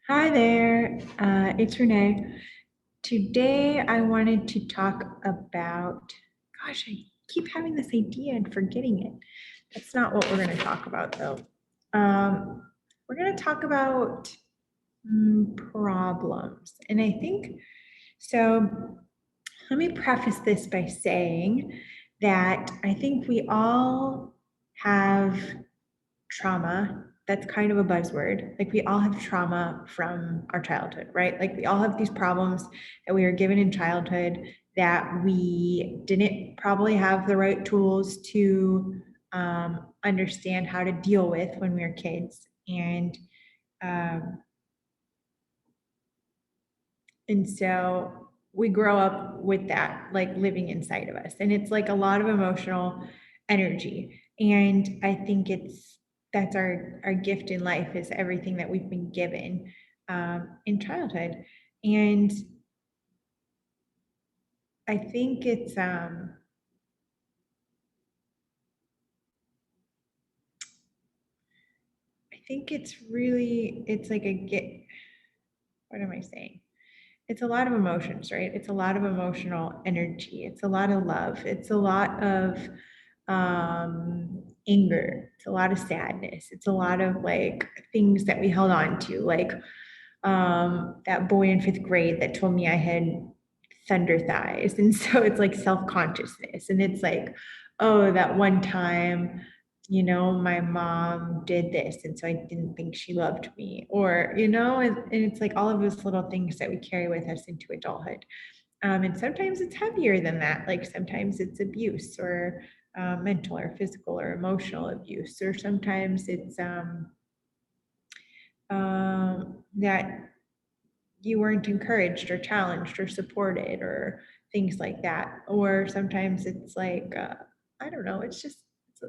Hi there, it's Renee. Today I wanted to talk about, gosh, I keep having this idea and forgetting it. That's not what we're going to talk about though. We're going to talk about problems. And I think, so let me preface this by saying that I think we all have trauma. That's kind of a buzzword. Like we all have trauma from our childhood, right? Like we all have these problems that we were given in childhood that we didn't probably have the right tools to understand how to deal with when we were kids. Um, and so we grow up with that, like living inside of us. And it's like a lot of emotional energy. And I think that's our gift in life is everything that we've been given in childhood. And I think it's really, it's like a get, what am I saying? It's a lot of emotions, right? It's a lot of emotional energy. It's a lot of love. It's a lot of anger. It's a lot of sadness. It's a lot of like things that we held on to, like that boy in fifth grade that told me I had thunder thighs. And so it's like self consciousness. And it's like, oh, that one time, my mom did this. And so I didn't think she loved me. Or, and it's like all of those little things that we carry with us into adulthood. And sometimes it's heavier than that. Like sometimes it's abuse or mental or physical or emotional abuse, or sometimes it's that you weren't encouraged or challenged or supported or things like that. Or sometimes it's like, I don't know,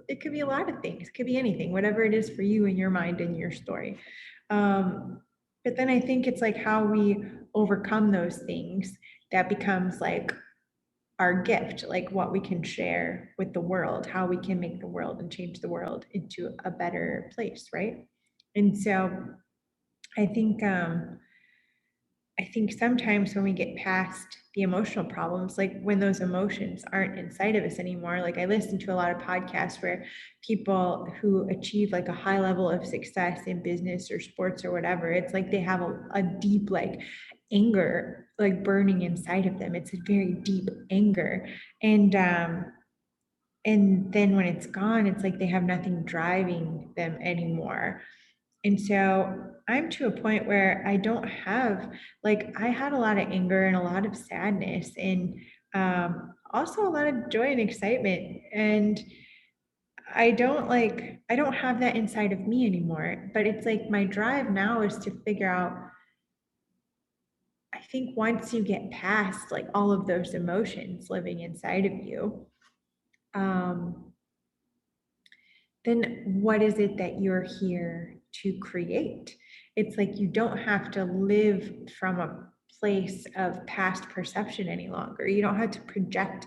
it could be a lot of things. It could be anything, whatever it is for you in your mind and your story. But then I think it's like how we overcome those things that becomes like our gift, like what we can share with the world, how we can make the world and change the world into a better place, right? And so I think I think sometimes when we get past the emotional problems, like when those emotions aren't inside of us anymore, like I listen to a lot of podcasts where people who achieve like a high level of success in business or sports or whatever, it's like they have a deep like anger like burning inside of them. It's a very deep anger. And then when it's gone, it's like they have nothing driving them anymore. And so I'm to a point where I don't have, like, I had a lot of anger and a lot of sadness and also a lot of joy and excitement. And I don't have that inside of me anymore. But it's like my drive now is to figure out, I think once you get past like all of those emotions living inside of you, um, then what is it that you're here to create? It's like you don't have to live from a place of past perception any longer. You don't have to project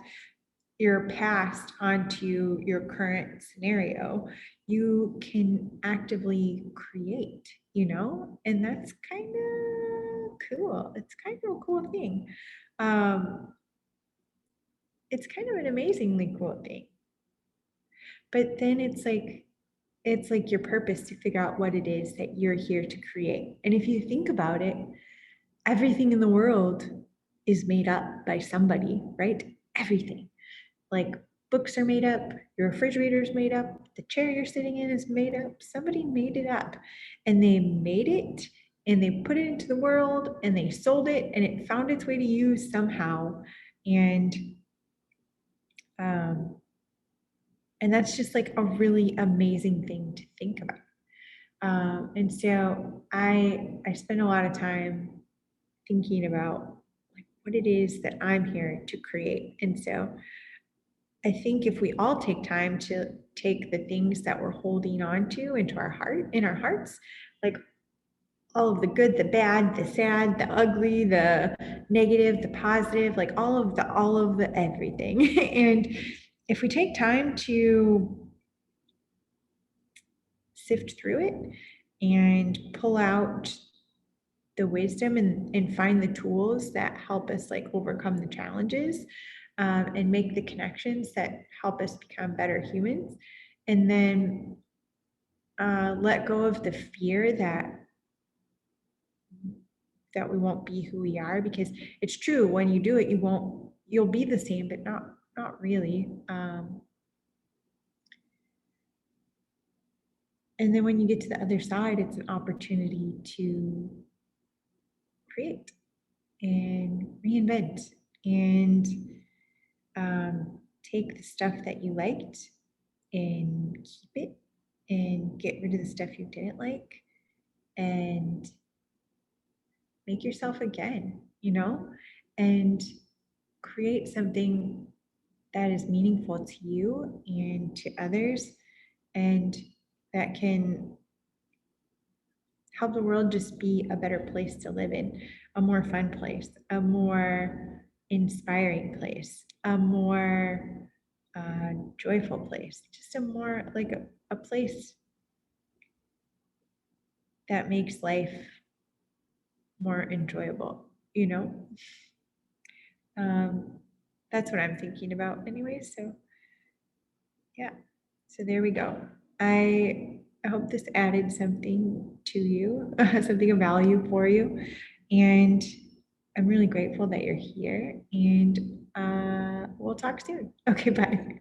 your past onto your current scenario. You can actively create, and that's kind of cool. It's kind of a cool thing. Um, it's kind of an amazingly cool thing. But then it's like your purpose to figure out what it is that you're here to create. And if you think about it, everything in the world is made up by somebody, right? Everything. Like books are made up, your refrigerator is made up, the chair you're sitting in is made up. Somebody made it up and they made it and they put it into the world and they sold it and it found its way to you somehow. And um, and that's just like a really amazing thing to think about. And so I spend a lot of time thinking about like what it is that I'm here to create. And so I think if we all take time to take the things that we're holding on to into our heart, in our hearts, like all of the good, the bad, the sad, the ugly, the negative, the positive, like all of the everything. And if we take time to sift through it and pull out the wisdom and find the tools that help us like overcome the challenges, and make the connections that help us become better humans. And then let go of the fear that we won't be who we are, because it's true, when you do it, you'll be the same, but not really. And then when you get to the other side, it's an opportunity to create and reinvent and take the stuff that you liked and keep it, and get rid of the stuff you didn't like, and make yourself again, and create something that is meaningful to you and to others, and that can help the world just be a better place to live in, a more fun place, a more inspiring place, a more joyful place, just a more like a place that makes life more enjoyable, you know? That's what I'm thinking about anyway. So yeah, so there we go. I hope this added something to you, something of value for you. And I'm really grateful that you're here, and we'll talk soon. Okay, bye.